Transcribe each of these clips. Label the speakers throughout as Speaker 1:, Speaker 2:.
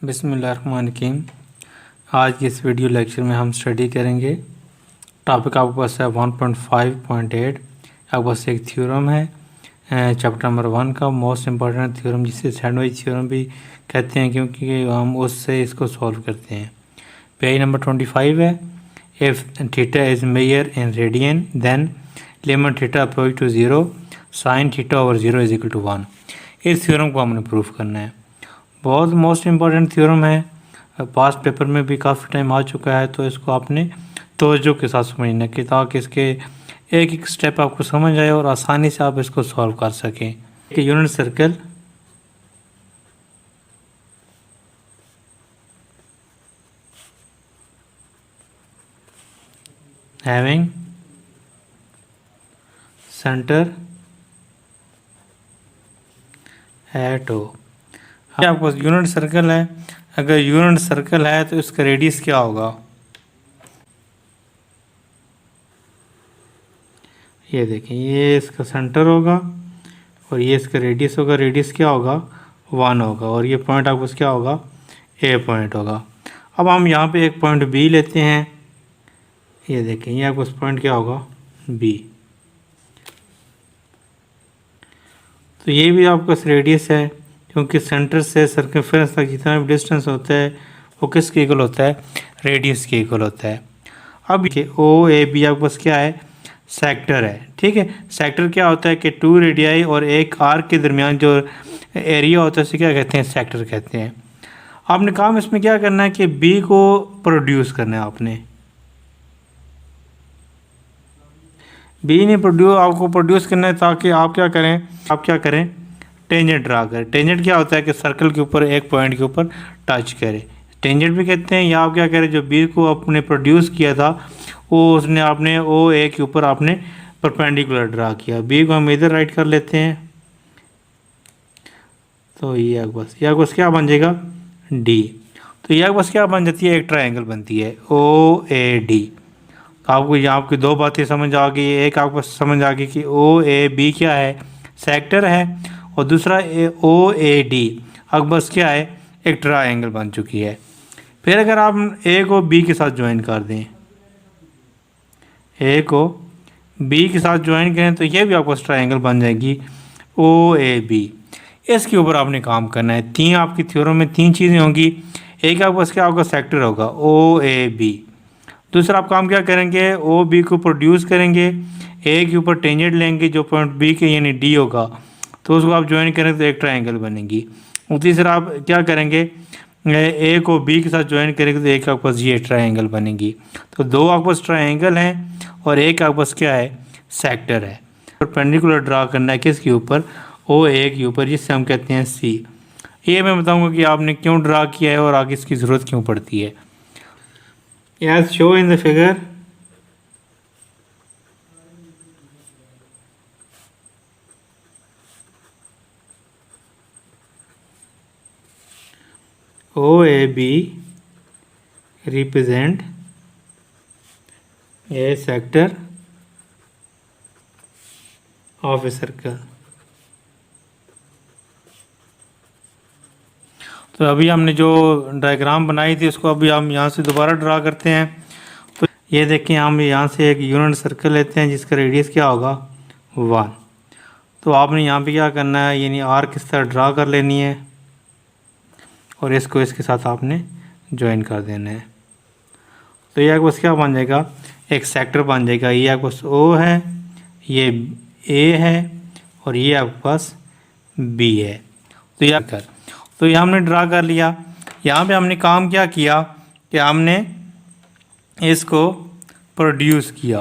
Speaker 1: बिस्मिल्लाहिर्रहमानिर्रहीम। आज की इस वीडियो लेक्चर में हम स्टडी करेंगे। टॉपिक आपके पास है 1.5.8। आपके पास एक थ्योरम है चैप्टर नंबर 1 का मोस्ट इम्पॉर्टेंट थ्योरम, जिसे सैंडविच थ्योरम भी कहते हैं, क्योंकि हम उससे इसको सॉल्व करते हैं। पेज नंबर 25 है। If theta is measure in radian then limit theta approach to 0 sine theta over 0 is equal to 1। इस थ्योरम को हमने प्रूफ करना है। बहुत मोस्ट इम्पॉर्टेंट थ्योरम है, पास्ट पेपर में भी काफ़ी टाइम आ चुका है, तो इसको आपने तवज्जो के साथ समझना कि ताकि इसके एक एक स्टेप आपको समझ आए और आसानी से आप इसको सॉल्व कर सकें। एक unit circle having centre at O. आपको यूनिट सर्कल है, अगर यूनिट सर्कल है तो इसका रेडियस क्या होगा? ये देखें, ये इसका सेंटर होगा और ये इसका रेडियस होगा। रेडियस क्या होगा? 1 होगा। और ये पॉइंट आपको क्या होगा? ए पॉइंट होगा। अब हम यहाँ पे एक पॉइंट बी लेते हैं। ये देखें, ये आपको पॉइंट क्या होगा? बी। तो ये भी आपका रेडियस है, क्योंकि सेंटर से सर्कमफेरेंस तक जितना भी डिस्टेंस होता है वो किसके इक्वल होता है? रेडियस के इक्वल होता है। अब ये ओ ए बी आपके पास क्या है? सेक्टर है। ठीक है, सेक्टर क्या होता है कि 2 रेडियाई और एक आर्क के दरमियान जो एरिया होता है उसे क्या कहते हैं? सेक्टर कहते हैं। आपने काम इसमें क्या करना है कि बी को प्रोड्यूस करना है। आपने बी ने आपको प्रोड्यूस करना है, ताकि आप क्या करें? टेंजेंट ड्रा करें। टेंजेंट क्या होता है कि सर्कल के ऊपर एक पॉइंट के ऊपर टच करे, टेंजेंट भी कहते हैं। या आप क्या करें, जो बी को आपने प्रोड्यूस किया था वो उसने आपने ओ ए के ऊपर आपने परपेंडिकुलर ड्रा किया। बी को हम इधर राइट कर लेते हैं, तो ये बस क्या बन जाएगा? डी। तो ये बस क्या बन जाती है? एक ट्रायंगल बनती है ओ ए डी। तो आपको यहाँ आपकी दो बातें समझ आ गई। एक आपको समझ आ गई कि ओ ए बी क्या है? सेक्टर है। और दूसरा ओ ए डी अब बस क्या है? एक ट्रायंगल बन चुकी है। फिर अगर आप ए को बी के साथ ज्वाइन कर दें, ए को बी के साथ ज्वाइन करें, तो ये भी आपको ट्रायंगल बन जाएगी ओ ए बी। इसके ऊपर आपने काम करना है। तीन आपकी थ्योरम में 3 चीज़ें होंगी। एक आपको क्या होगा? सेक्टर होगा ओ ए बी। दूसरा आप काम क्या करेंगे? ओ बी को प्रोड्यूस करेंगे, ए के ऊपर टेंजेंट लेंगे जो पॉइंट बी के यानी डी होगा, तो उसको आप ज्वाइन करेंगे तो एक ट्रायंगल बनेगी। और तीसरा आप क्या करेंगे? ए को बी के साथ ज्वाइन करेंगे तो एक आपके पास ये ट्रायंगल बनेगी। तो 2 आपके पास ट्रायंगल हैं और एक आपके पास क्या है? सेक्टर है। परपेंडिकुलर ड्रा करना है किसके ऊपर? ओ ए के ऊपर, जिससे हम कहते हैं सी। ये मैं बताऊंगा कि आपने क्यों ड्रा किया है और आगे इसकी ज़रूरत क्यों पड़ती है। As shown in the figure, OAB represent a sector of a circle। तो अभी हमने जो डायग्राम बनाई थी उसको अभी हम यहाँ से दोबारा ड्रा करते हैं। तो ये देखें, हम यहाँ से एक यूनिट सर्कल लेते हैं जिसका रेडियस क्या होगा? 1। तो आपने यहाँ पे क्या करना है, यानी आर्क इस तरह ड्रा कर लेनी है और इसको इसके साथ आपने ज्वाइन कर देना है। तो ये आपको क्या बन जाएगा? एक सेक्टर बन जाएगा। ये आपको ओ है, ये ए है और ये आपके पास बी है। तो ये हमने ड्रा कर लिया। यहाँ पे हमने काम क्या किया कि हमने इसको प्रोड्यूस किया।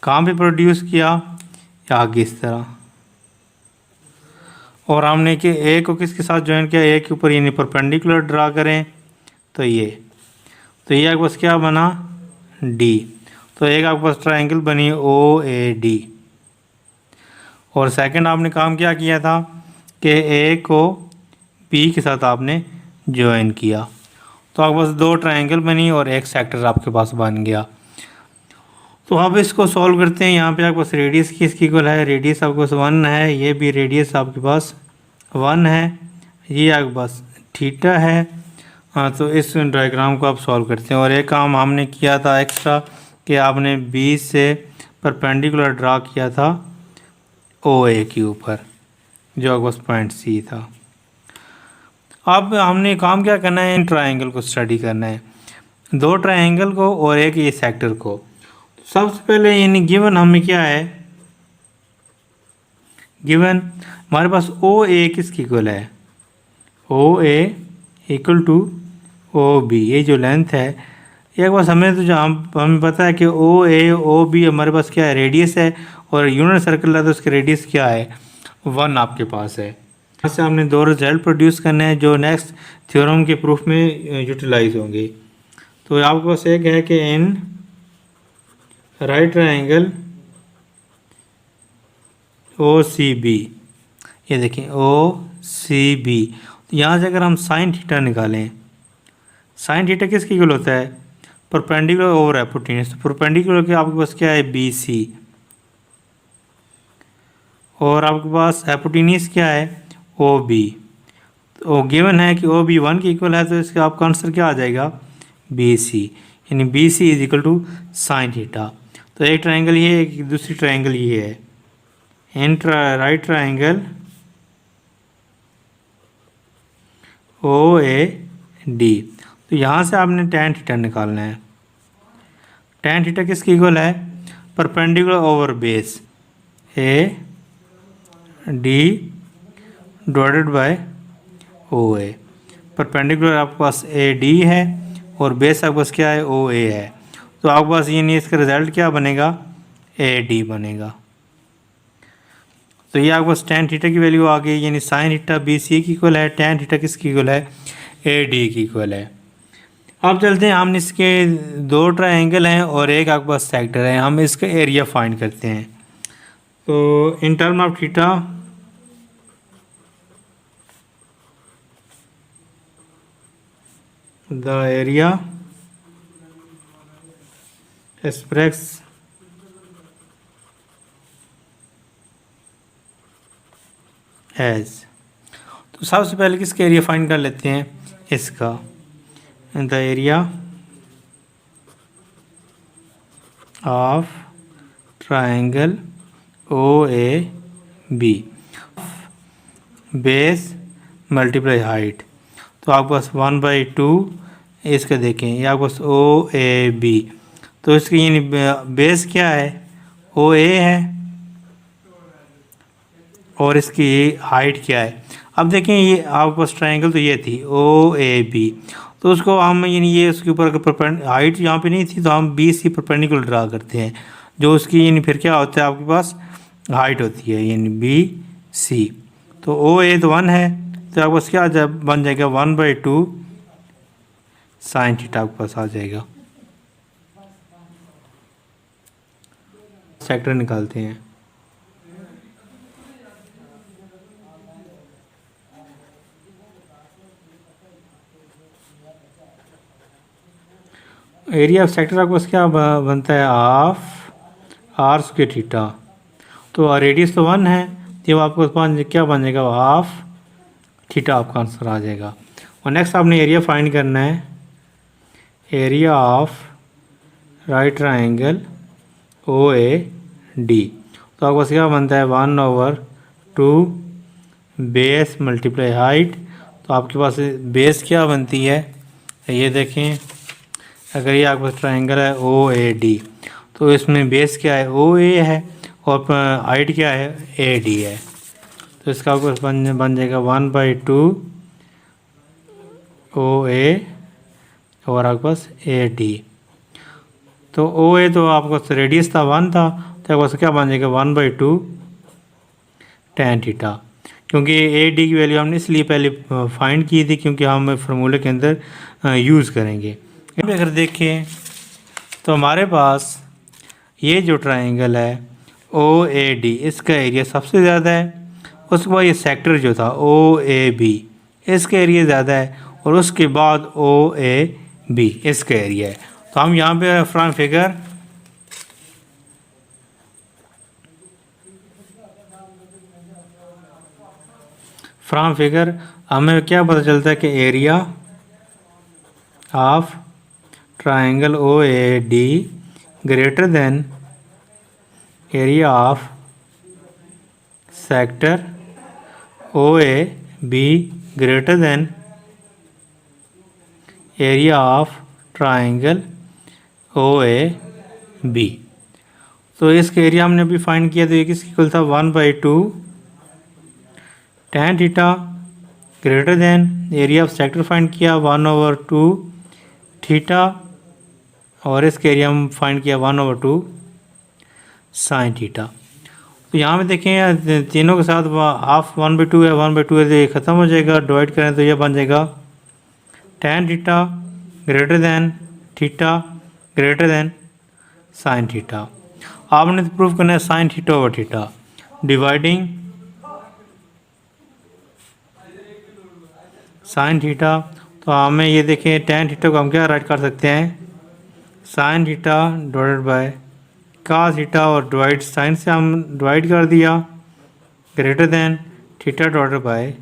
Speaker 1: कहाँ पे प्रोड्यूस किया? आगे इस तरह। और हमने कि ए को किसके साथ ज्वाइन किया? ए के ऊपर यानी परपेंडिकुलर ड्रा करें, तो ये आपके पास क्या बना? डी। तो एक आपके पास ट्रायंगल बनी ओ ए डी। और सेकंड आपने काम क्या किया था कि ए को बी के साथ आपने ज्वाइन किया, तो आपके पास 2 ट्रायंगल बनी और एक सेक्टर आपके पास बन गया। तो अब इसको सॉल्व करते हैं। यहाँ पे आपके पास रेडियस किसकी इक्वल है? रेडियस आपके पास 1 है, ये भी रेडियस आपके पास 1 है, ये आपके पास थीटा है हाँ, तो इस डायग्राम को आप सॉल्व करते हैं। और एक काम हमने किया था एक्स्ट्रा कि आपने बी से परपेंडिकुलर ड्रा किया था ओ ए के ऊपर, जो आपके पास पॉइंट सी था। अब हमने काम क्या करना है, इन ट्रायंगल को स्टडी करना है, दो ट्रायंगल को और एक ये सेक्टर को। सबसे पहले यानी गिवन हमें क्या है, गिवन हमारे पास ओ ए किसकी इक्वल है, ओ ए इक्वल टू ओ बी, ये जो लेंथ है। एक बार हमें तो जो हमें पता है कि ओ ए ओ बी हमारे पास क्या है, रेडियस है, और यूनिट सर्कल है तो उसका रेडियस क्या है, 1 आपके पास है। यहाँ से हमने दो रिजल्ट प्रोड्यूस करने हैं जो नेक्स्ट थ्योरम के प्रूफ में यूटिलाइज होंगे। तो आपके पास एक है कि in right triangle O C B, ये देखें ओ सी बी, तो यहाँ से अगर हम साइन थीटा निकालें, साइन थीटा किसकी इक्वल होता है, परपेंडिकुलर ओवर एपोटेन्यूज। तो परपेंडिकुलर के आपके पास क्या है, बी सी, और आपके पास एपोटेन्यूज क्या है, ओ बी। तो गिवन है कि ओ बी 1 की इक्वल है, तो इसका आपका आंसर क्या आ जाएगा, बी सी, यानी B C is equal to sine theta. तो एक ट्रायंगल ये है, एक दूसरी ट्रायंगल ये है, in right triangle O A D. तो यहाँ से आपने टैन थीटा निकालना है। टैन थीटा किसकी इक्वल है, perpendicular over base A D divided by O A. Perpendicular आपके पास ए डी है और बेस आपके पास क्या है, ओ ए है। तो आपके पास ये नहीं, इसका रिजल्ट क्या बनेगा, ए डी बनेगा। तो ये आपके पास टैन थीटा की वैल्यू आ गई, यानी साइन थीटा बी सी की इक्वल है, टैन थीटा किसकी इक्वल है, ए डी की इक्वल है। अब चलते हैं, हम इसके दो ट्रायंगल हैं और एक आपके पास सेक्टर है, हम इसका एरिया फाइंड करते हैं। तो in term of theta the area express as, तो सबसे पहले किसका एरिया फाइंड कर लेते हैं, इसका, the area of triangle O A B base multiply height. तो आपके पास 1/2, इसका देखें ये आपके पास ओ ए बी, तो इसकी यानी बेस क्या है, ओ ए है, और इसकी हाइट क्या है। अब देखें ये आपके पास ट्रायंगल तो ये थी ओ ए बी, तो उसको हम यानी ये उसके ऊपर अगर हाइट यहाँ पे नहीं थी तो हम बी सी परपेंडिकुलर ड्रा करते हैं, जो उसकी यानी फिर क्या होता है, आपके पास हाइट होती है यानी बी सी। तो ओ ए तो 1 है, तो आपके पास क्या बन जाएगा, 1/2 साइन थीटा आपके पास आ जाएगा। सेक्टर निकालते हैं। एरिया ऑफ सेक्टर आपके पास क्या बनता है, हाफ आर स्क्वायर थीटा। तो रेडियस तो 1 है, जब आपको क्या बन जाएगा, हाफ थीटा आपका आंसर आ जाएगा। और नेक्स्ट आपने एरिया फाइंड करना है, area of right triangle O A D. तो आपके पास क्या बनता है, 1/2 बेस मल्टीप्लाई हाइट। तो आपके पास बेस क्या बनती है, ये देखें, अगर ये आपके पास ट्रायंगल है ओ ए डी, तो इसमें बेस क्या है, ओ ए है, और हाइट क्या है, ए डी है। तो इसका आपके पास बन जाएगा 1/2 ओ ए और आपके पास ए डी। तो ओ ए तो आपके पास रेडियस था 1 था, तो आपके पास क्या बन जाएगा, 1/2 टैन थीटा। क्योंकि ए डी की वैल्यू हमने इसलिए पहले फाइंड की थी क्योंकि हम फार्मूले के अंदर यूज़ करेंगे। अगर देखें तो हमारे पास ये जो ट्रायंगल है ओ ए डी, इसका एरिया सबसे ज़्यादा है। उसके बाद ये सेक्टर जो था ओ ए बी, इसका एरिया ज़्यादा है, और उसके बाद ओ ए बी, इसका एरिया है। तो हम यहाँ पे फ्रॉम फिगर हमें क्या पता चलता है कि area of triangle O A D greater than area of sector O A B greater than area of triangle O A B. तो इसके एरिया हमने अभी फाइंड किया, तो ये किसकी इक्वल था 1/2 tan theta greater than area of sector find किया 1/2 थीटा, और इसके एरिया हम फाइंड किया 1/2 साइन थीटा। तो यहाँ पे देखें तीनों के साथ हाफ 1/2 है, 1/2 है, तो ये ख़त्म हो जाएगा। डिवाइड करें तो ये बन जाएगा tan theta greater than theta greater than sine theta. आपने तो प्रूफ करना है sign theta over theta. Dividing sign theta, तो हमें ये देखें tan थीटा को हम क्या राइट कर सकते हैं, sine theta divided by cos theta, और डिवाइड साइन से हम डिवाइड कर दिया, greater than theta divided by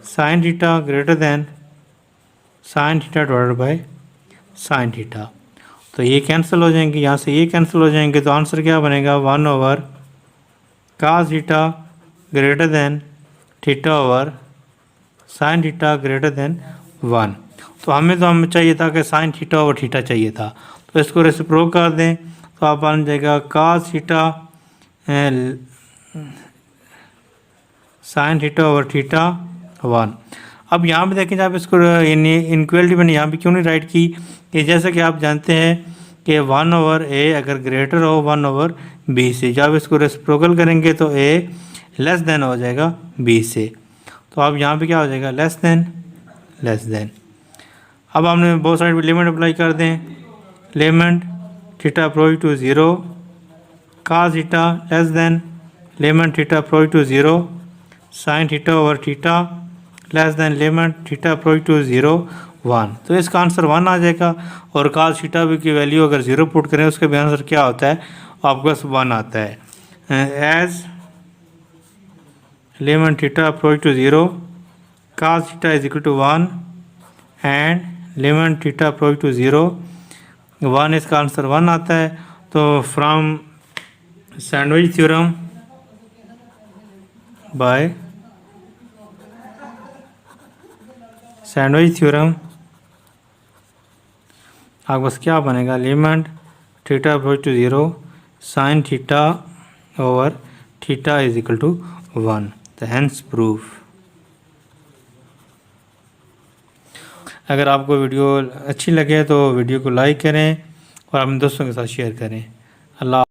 Speaker 1: sine theta greater than sine theta divided by sine theta. तो ये कैंसिल हो जाएंगे, यहाँ से ये कैंसिल हो जाएंगे, तो आंसर क्या बनेगा 1/cos theta greater than theta over sine theta greater than 1। तो हमें चाहिए था कि साइन थीटा ओवर थीटा चाहिए था, तो इसको रेसिप्रोक कर दें, तो आप बन जाएगा cos theta sine theta over theta 1। अब यहाँ पे देखें जब इसको इनक्वलिटी मैंने यहाँ पे क्यों नहीं राइट की, कि जैसे कि आप जानते हैं कि 1/a अगर ग्रेटर हो 1/b से, जब इसको रेसिप्रोकल करेंगे तो a लेस देन हो जाएगा b से। तो अब यहाँ पे क्या हो जाएगा लेस देन। अब हमने बहुत साइड लिमिट अप्लाई कर दें, limit theta approach to 0 cos theta less than limit theta approach to 0 sine theta over theta less than limit theta approach to 0 1। तो इसका आंसर 1 आ जाएगा, और cos थीटा की वैल्यू अगर 0 पुट करें उसका भी आंसर क्या होता है, आपके पास 1 आता है। As limit theta approach to 0 cos theta is equal to 1 and limit theta approach to 0 1, इसका आंसर 1 आता है। तो from sandwich theorem by sandwich theorem आपके पास क्या बनेगा, limit theta approach to 0 sine theta over theta is equal to 1। तो hence proof. अगर आपको वीडियो अच्छी लगे तो वीडियो को लाइक करें और अपने दोस्तों के साथ शेयर करें। अल्लाह।